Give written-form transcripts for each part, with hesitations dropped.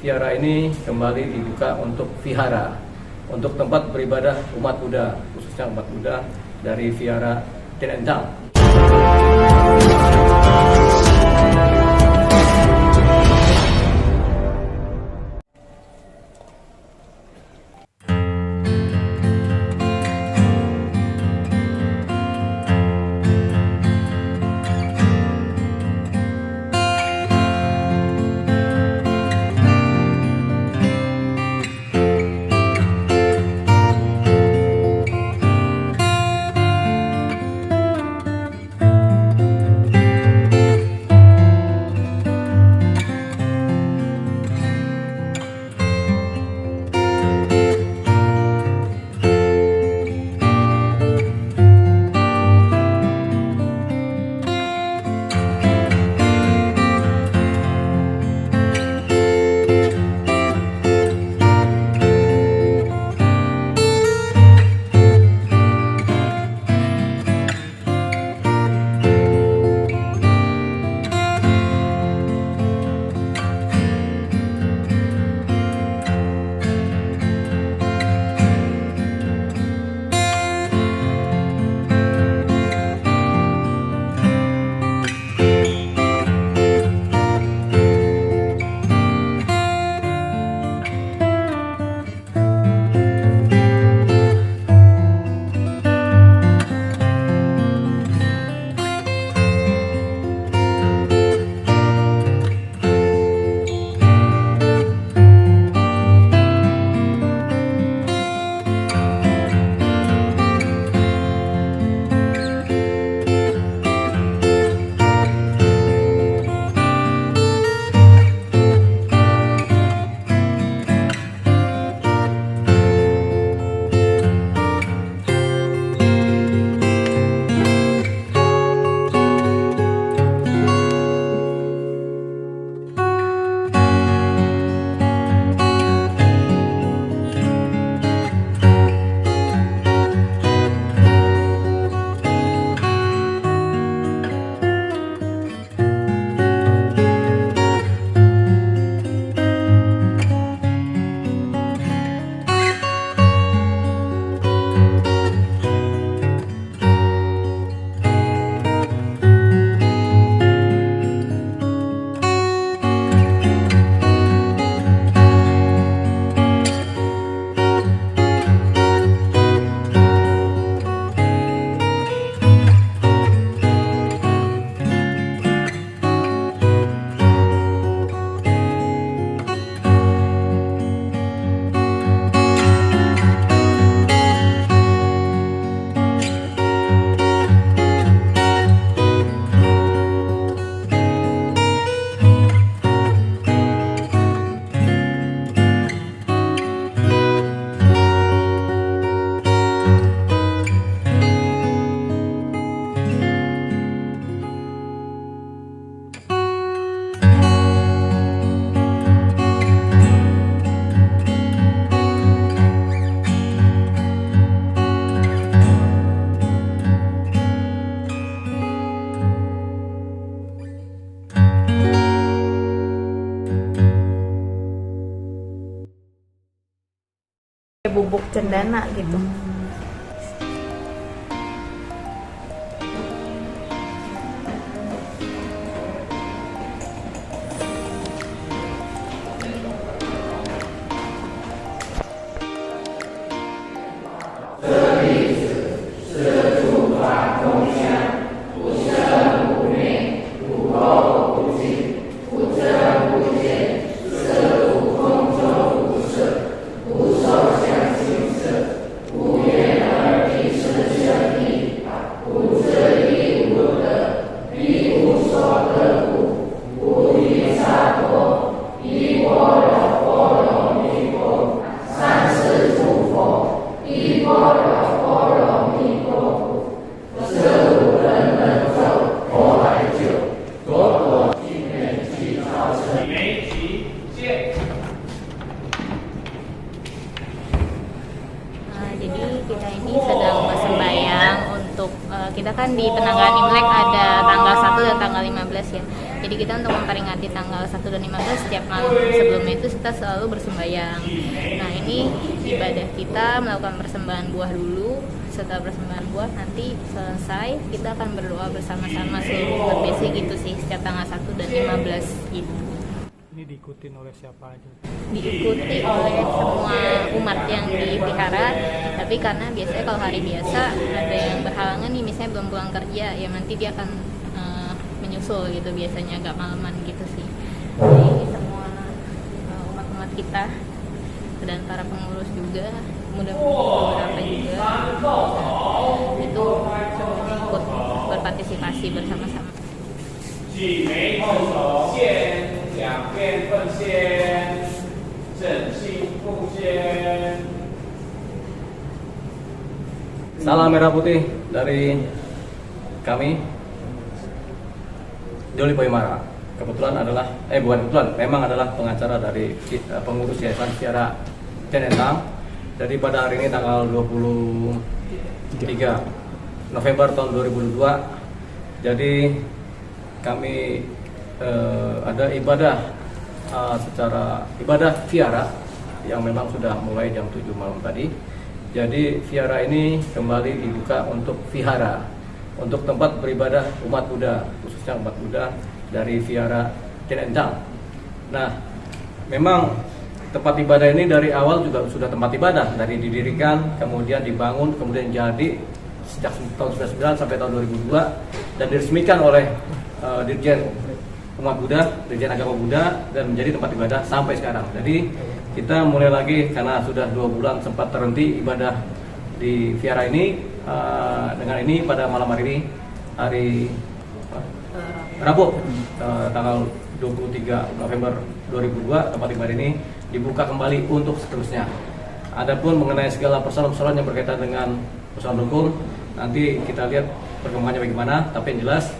Vihara ini kembali dibuka untuk vihara, untuk tempat beribadah umat Buddha, khususnya umat Buddha dari Vihara Tenentang. Bubuk cendana gitu. kita ini sedang bersembahyang untuk kita kan di penanggalan Imlek ada tanggal 1 dan tanggal 15 ya. Jadi kita untuk memperingati tanggal 1 dan 15 setiap malam sebelumnya itu kita selalu bersembahyang. Nah ini ibadah kita melakukan persembahan buah dulu. Setelah persembahan buah nanti selesai kita akan berdoa bersama-sama seluruh umat. Biasanya gitu sih setiap tanggal 1 dan 15 gitu. Ini diikutin oleh siapa aja? Diikuti oleh semua umat yang di vihara, tapi karena biasanya kalau hari biasa ada yang berhalangan nih, misalnya belum pulang kerja, ya nanti dia akan menyusul gitu, biasanya agak malaman gitu sih. Jadi semua umat-umat kita dan para pengurus juga, mudah-mudahan beberapa juga itu semuanya ikut berpartisipasi bersama-sama. 举眉后手线，两边分线，正心复线。 Salam merah putih dari kami Joli Poimara. Kebetulan adalah, bukan kebetulan, memang adalah pengacara dari pengurus Yayasan Vihara Tenentang. Jadi pada hari ini tanggal 23 November tahun 2022. Jadi kami ada ibadah secara ibadah vihara yang memang sudah mulai jam 7 malam tadi. Jadi vihara ini kembali dibuka untuk vihara, untuk tempat beribadah umat Buddha, khususnya umat Buddha dari vihara Tenentang. Nah, memang tempat ibadah ini dari awal juga sudah tempat ibadah, dari didirikan, kemudian dibangun, kemudian jadi sejak tahun 1999 sampai tahun 2002 dan diresmikan oleh Dirjen Umat Buddha, Dirjen Agama Buddha, dan menjadi tempat ibadah sampai sekarang. Jadi kita mulai lagi karena sudah 2 bulan sempat terhenti ibadah di vihara ini. Dengan ini pada malam hari ini, hari Rabu, tanggal 23 November 2002, tempat ibadah ini dibuka kembali untuk seterusnya. Adapun mengenai segala persoalan-persoalan yang berkaitan dengan persoalan hukum, nanti kita lihat perkembangannya bagaimana. Tapi yang jelas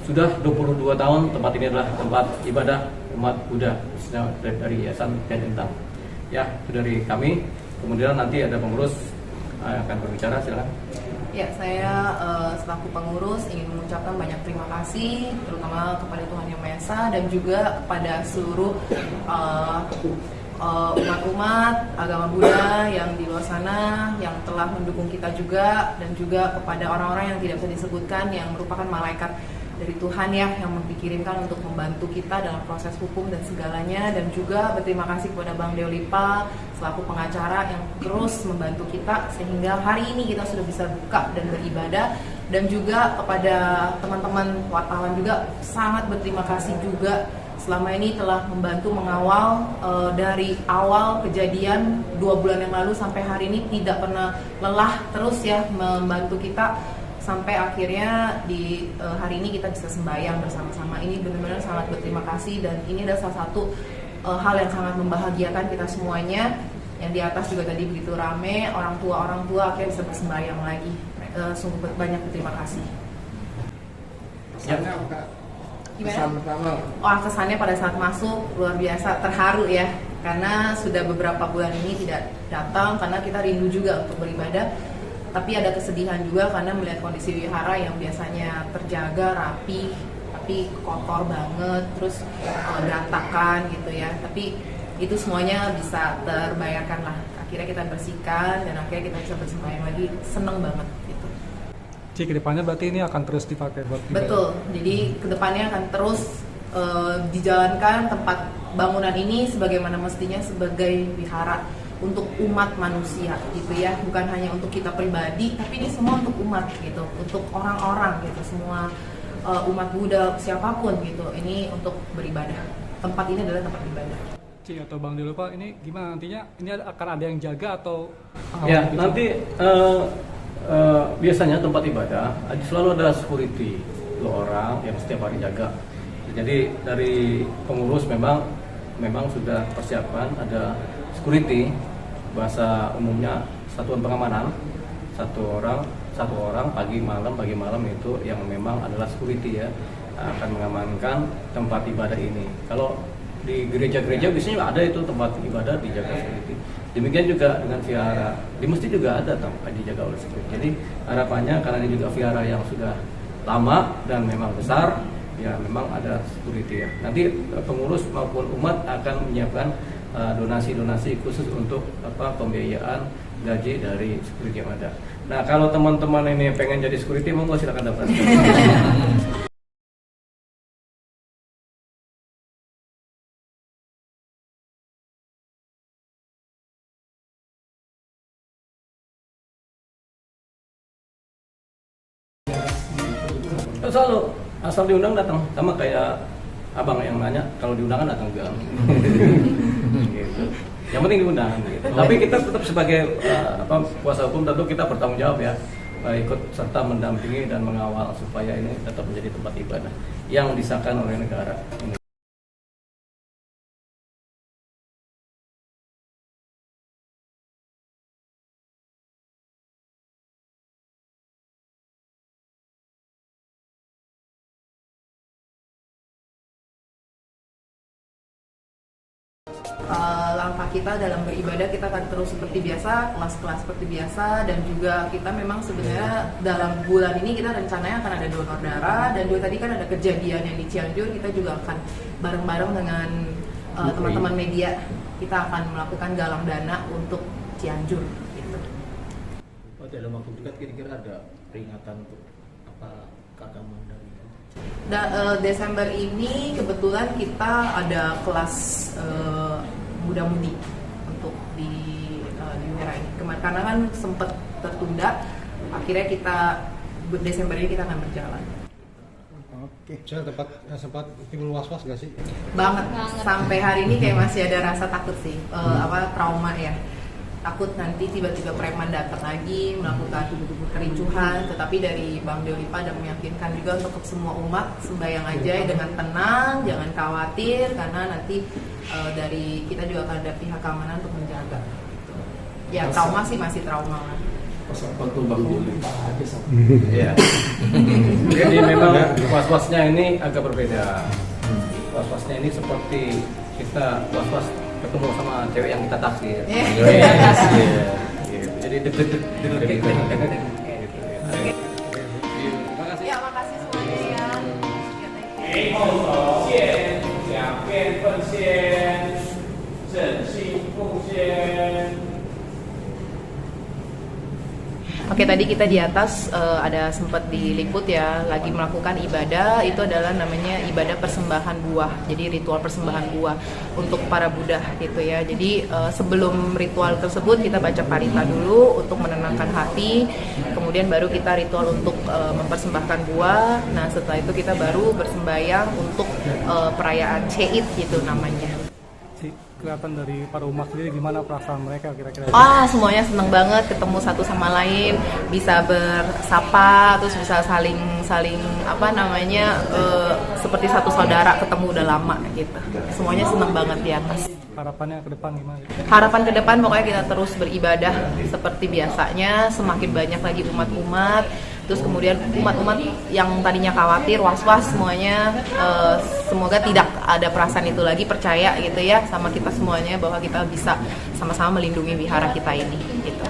sudah 22 tahun tempat ini adalah tempat ibadah umat Buddha, khususnya dari Yayasan Tenentang. Ya, itu dari kami. Kemudian nanti ada pengurus akan berbicara, silakan. Ya, saya selaku pengurus ingin mengucapkan banyak terima kasih, terutama kepada Tuhan Yang Maha Esa dan juga kepada seluruh umat-umat agama Buddha yang di luar sana yang telah mendukung kita juga, dan juga kepada orang-orang yang tidak bisa disebutkan yang merupakan malaikat dari Tuhan ya, yang dikirimkan untuk membantu kita dalam proses hukum dan segalanya. Dan juga berterima kasih kepada Bang Deolipa selaku pengacara yang terus membantu kita sehingga hari ini kita sudah bisa buka dan beribadah. Dan juga kepada teman-teman wartawan juga sangat berterima kasih juga selama ini telah membantu mengawal dari awal kejadian 2 bulan yang lalu sampai hari ini, tidak pernah lelah terus ya membantu kita sampai akhirnya di hari ini kita bisa sembahyang bersama-sama. Ini benar-benar sangat berterima kasih, dan ini adalah salah satu hal yang sangat membahagiakan kita semuanya. Yang di atas juga tadi begitu rame, orang tua akhirnya bisa bersembahyang lagi. Sungguh banyak berterima kasih. Kesannya apa? Kesan pertama? Kesannya pada saat masuk luar biasa, terharu ya, karena sudah beberapa bulan ini tidak datang karena kita rindu juga untuk beribadah. Tapi ada kesedihan juga karena melihat kondisi wihara yang biasanya terjaga, rapi, tapi kotor banget, terus berantakan gitu ya. Tapi itu semuanya bisa terbayarkan lah. Akhirnya kita bersihkan dan akhirnya kita bisa bersembahyang lagi. Seneng banget gitu. Ci, kedepannya berarti ini akan terus dipakai buat ibadah? Betul, jadi kedepannya akan terus dijalankan tempat bangunan ini sebagaimana mestinya sebagai wihara untuk umat manusia gitu ya, bukan hanya untuk kita pribadi, tapi ini semua untuk umat gitu, untuk orang-orang gitu, semua umat Buddha siapapun gitu, ini untuk beribadah. Tempat ini adalah tempat ibadah. Ci atau Bang Deolipa, ini gimana nantinya? Ini akan ada yang jaga atau? Ya, nanti biasanya tempat ibadah selalu ada security 2 orang yang setiap hari jaga. Jadi dari pengurus memang sudah persiapan ada security, bahasa umumnya satuan pengamanan, satu orang pagi malam itu yang memang adalah security ya, akan mengamankan tempat ibadah ini. Kalau di gereja-gereja biasanya ada itu tempat ibadah dijaga security. Demikian juga dengan vihara, di masjid juga ada tempat dijaga oleh security. Jadi harapannya karena ini juga vihara yang sudah lama dan memang besar, ya memang ada security ya. Nanti pengurus maupun umat akan menyiapkan donasi-donasi khusus untuk pembiayaan gaji dari security yang ada. Nah, kalau teman-teman ini pengen jadi security, monggo silakan daftar. Selalu asal diundang datang, sama kayak abang yang nanya kalau diundang kan datang juga. Gitu. Yang penting diundang. Gitu. Tapi kita tetap sebagai kuasa hukum tentu kita bertanggung jawab ya, ikut serta mendampingi dan mengawal supaya ini tetap menjadi tempat ibadah yang disahkan oleh negara. Langkah kita dalam beribadah, kita akan terus seperti biasa, kelas-kelas seperti biasa, dan juga kita memang sebenarnya dalam bulan ini kita rencananya akan ada donor darah, dan juga tadi kan ada kejadian yang di Cianjur, kita juga akan bareng-bareng dengan teman-teman media, kita akan melakukan galang dana untuk Cianjur gitu. Dalam waktu dekat kira-kira ada peringatan untuk apa keagamaan dari Desember ini kebetulan kita ada kelas muda-mudi untuk di Wihara ini. Karena kan sempat tertunda, akhirnya kita Desember ini kita akan berjalan. Oke, saya sempat timbul was-was gak sih? Banget. Sampai hari ini kayak masih ada rasa takut sih, trauma ya. Takut nanti tiba-tiba preman datang lagi melakukan kericuhan, tetapi dari Bang Deolipa ada meyakinkan juga untuk semua umat sembahyang aja dengan tenang, jangan khawatir karena nanti dari kita juga akan ada pihak keamanan untuk menjaga. Ya trauma sih masih trauma. waktu Bang Deolipa aja sama. Iya. Jadi memang was-wasnya ini agak berbeda. Was-wasnya ini seperti kita was-was ketemu sama cewek yang kita taksir. Jadi deg-deg gitu. Ya, makasih semuanya ya. 眉后手线，两边分线，正心复线。 Oke, tadi kita di atas ada sempat diliput ya, lagi melakukan ibadah, itu adalah namanya ibadah persembahan buah. Jadi ritual persembahan buah untuk para Buddha gitu ya. Jadi sebelum ritual tersebut kita baca parita dulu untuk menenangkan hati, kemudian baru kita ritual untuk mempersembahkan buah. Nah, setelah itu kita baru bersembayang untuk perayaan Ceit gitu namanya. Kelihatan dari para umat sendiri gimana perasaan mereka kira-kira? Semuanya seneng banget ketemu satu sama lain, bisa bersapa, terus bisa saling seperti satu saudara ketemu udah lama gitu. Semuanya seneng banget di atas. Harapannya ke depan gimana? Harapan ke depan pokoknya kita terus beribadah seperti biasanya, semakin banyak lagi umat-umat. Terus kemudian umat-umat yang tadinya khawatir, was-was semuanya, semoga tidak ada perasaan itu lagi, percaya gitu ya sama kita semuanya bahwa kita bisa sama-sama melindungi wihara kita ini gitu.